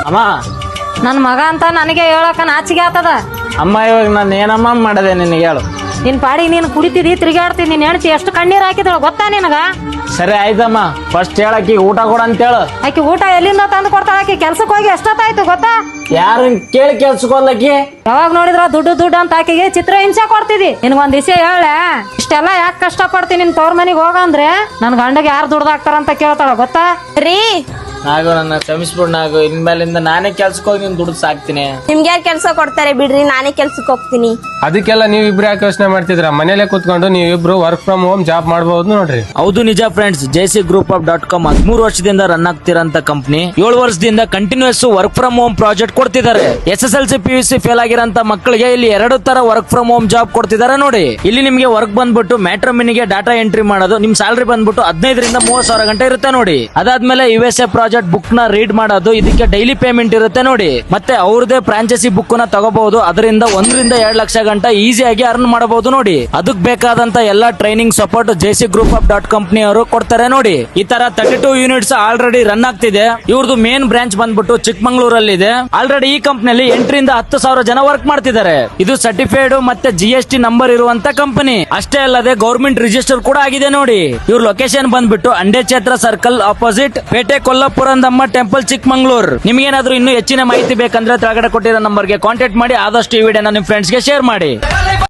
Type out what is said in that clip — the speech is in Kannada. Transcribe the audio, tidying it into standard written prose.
ಅಮ್ಮ ನನ್ ಮಗ ಅಂತ ನನಗೆ ಹೇಳಕ ನಾಚಿಗೆ ಆತದ. ಅಮ್ಮ ಇವಾಗ ನಾನು ಏನಮ್ಮ ಮಾಡದೆ ನಿನಗೆ ಹೇಳು. ನಿನ್ ಪಾಡಿಗೆ ನೀನು ಕುಡಿತಿದಿ ತಿರುಗಾಡ್ತಿದ್ ನಿನ್ ಹೆಣ್ತಿ ಎಷ್ಟು ಕಣ್ಣೀರ್ ಹಾಕಿದಳ ಗೊತ್ತಾ ನಿನಗ? ಸರಿ ಆಯ್ತಮ್ಮ, ಫಸ್ಟ್ ಹೇಳಕ್ಕಿ ಊಟ ಕೊಡ ಅಂತ ಹೇಳು. ಆಕಿ ಊಟ ಎಲ್ಲಿಂದ ತಂದು ಕೊಡ್ತಾಳ? ಆಕಿ ಕೆಲ್ಸಕ್ಕೆ ಹೋಗಿ ಎಷ್ಟೊತ್ತಾಯ್ತು ಗೊತ್ತಾ? ಯಾರನ್ ಕೇಳಿ ಕೆಲ್ಸಕ್ಕೋಲ್ಲಕ್ಕಿ? ಯಾವಾಗ ನೋಡಿದ್ರ ದುಡ್ಡು ಅಂತ ಆಕಿಗೆ ಚಿತ್ರ ಹಿಂಸೆ ಕೊಡ್ತಿದಿ. ನಿನ್ಗೊಂದ್ ದಿವಸ ಹೇಳ, ಇಷ್ಟೆಲ್ಲ ಯಾಕೆ ಕಷ್ಟ ಪಡ್ತೀನಿ ನಿನ್ ತವ್ರ ಮನಿಗ್ ಹೋಗಂದ್ರೆ ನನ್ ಗಂಡಗೆ ಯಾರು ದುಡ್ದಾಕ್ತಾರಂತ ಕೇಳ್ತಾಳ ಗೊತ್ತಾ? ರೀ ನಾಗು ನನ್ನ ಕ್ಷಮಿಸ್ಬಿಡ್ ನಾಗು, ಇನ್ಮೇಲಿಂದ ನಾನೇ ಕೆಲ್ಸಕ್ಕೆ ಹೋಗಿ ನೀನ್ ದುಡ್ಡು ಸಾಕ್ತೀನಿ. ನಿಮ್ಗೆ ಯಾರು ಕೆಲ್ಸ ಕೊಡ್ತಾರೆ ಬಿಡ್ರಿ, ನಾನೇ ಕೆಲ್ಸಕ್ಕೆ ಹೋಗ್ತೀನಿ. ಅದಕ್ಕೆಲ್ಲ ನೀವಿಬ್ರು ಯಾಕೆ ಯೋಚನೆ ಮಾಡ್ತಿದ್ರ? ಮನೇಲೆ ಕೂತ್ಕೊಂಡು ನೀವಿಬ್ರು ವರ್ಕ್ ಫ್ರಮ್ ಹೋಮ್ ಜಾಬ್ ಮಾಡಬಹುದು ನೋಡ್ರಿ. ಹೌದು ನಿಜ friends, JC Group of .com 13 ವರ್ಷದಿಂದ ರನ್ ಆಗ್ತಿರೋಂತ ಕಂಪನಿ 7 ವರ್ಷದಿಂದ continues work from home project ಕೊಡ್ತಿದ್ದಾರೆ. SSLC PUC ಫೇಲ್ ಆಗಿರೋಂತ ಮಕ್ಕಳಿಗೆ ಇಲ್ಲಿ 2 ತರ ವರ್ಕ್ ಫ್ರಮ್ ಹೋಮ್ ಜಾಬ್ ಕೊಡ್ತಿದ್ದಾರೆ ನೋಡಿ. ಇಲ್ಲಿ ನಿಮ್ಗೆ ವರ್ಕ್ ಬಂದ್ಬಿಟ್ಟು ಮ್ಯಾಟ್ರಿಮೋನಿಗೆ ಡಾಟಾ ಎಂಟ್ರಿ ಮಾಡೋದು, ನಿಮ್ ಸ್ಯಾಲರಿ ಬಂದ್ಬಿಟ್ಟು 15 ರಿಂದ 30 ಸಾವಿರ ಗಂಟೆ ಇರುತ್ತೆ ನೋಡಿ. ಅದಾದ್ಮೇಲೆ USA ಪ್ರಾಜೆಕ್ಟ್ ಬುಕ್ ನ ರೀಡ್ ಮಾಡೋದು, ಇದಕ್ಕೆ ಡೈಲಿ ಪೇಮೆಂಟ್ ಇರುತ್ತೆ ನೋಡಿ. ಮತ್ತೆ ಅವ್ರದೇ ಫ್ರಾಂಚೈಸಿ ಬುಕ್ ನ ತಗೋಬಹುದು, ಅದರಿಂದ 1 ರಿಂದ 2 ಲಕ್ಷ ಗಂಟೆ ಈಸಿಯಾಗಿ ಅರ್ನ್ ಮಾಡಬಹುದು ನೋಡಿ. ಅದಕ್ಕೆ ಬೇಕಾದಂತ ಎಲ್ಲಾ training support JC Group of company ಅವರು ಕೊಡ್ತಾರೆ ನೋಡಿ. ಈ ತರ 32 ಯೂನಿಟ್ಸ್ ಆಲ್ರೆಡಿ ರನ್ ಆಗ್ತಿದೆ. ಇವ್ರದ್ದು ಮೇನ್ ಬ್ರಾಂಚ್ ಬಂದ್ಬಿಟ್ಟು ಚಿಕ್ಕಮಂಗ್ಳೂರಲ್ಲಿ ಇದೆ. ಆಲ್ರೆಡಿ ಈ ಕಂಪನಿಯಲ್ಲಿ 8 ರಿಂದ 10 ಸಾವಿರ ಜನ ವರ್ಕ್ ಮಾಡ್ತಿದ್ದಾರೆ. ಇದು ಸರ್ಟಿಫೈಡ್ ಮತ್ತೆ GST ನಂಬರ್ ಇರುವಂತ ಕಂಪನಿ. ಅಷ್ಟೇ ಅಲ್ಲದೆ ಗೌರ್ಮೆಂಟ್ ರಿಜಿಸ್ಟರ್ ಕೂಡ ಆಗಿದೆ ನೋಡಿ. ಇವ್ರ ಲೊಕೇಶನ್ ಬಂದ್ಬಿಟ್ಟು ಅಂಡೆ ಛತ್ರ ಸರ್ಕಲ್ ಆಪೋಸಿಟ್ ಪೇಟೆ ಕೊಲ್ಲಾಪುರಂದಮ್ಮ ಟೆಂಪಲ್ ಚಿಕ್ಕಮಂಗ್ಳೂರ್. ನಿಮ್ಗೇನಾದ್ರೂ ಇನ್ನೂ ಹೆಚ್ಚಿನ ಮಾಹಿತಿ ಬೇಕಂದ್ರೆ ಕೆಳಗಡೆ ಕೊಟ್ಟಿರೋ ನಂಬರ್ಗೆ ಕಾಂಟ್ಯಾಕ್ಟ್ ಮಾಡಿ. ಆದಷ್ಟು ಈ ವಿಡಿಯೋನ ನಿಮ್ ಫ್ರೆಂಡ್ಸ್ಗೆ ಶೇರ್ ಮಾಡಿ.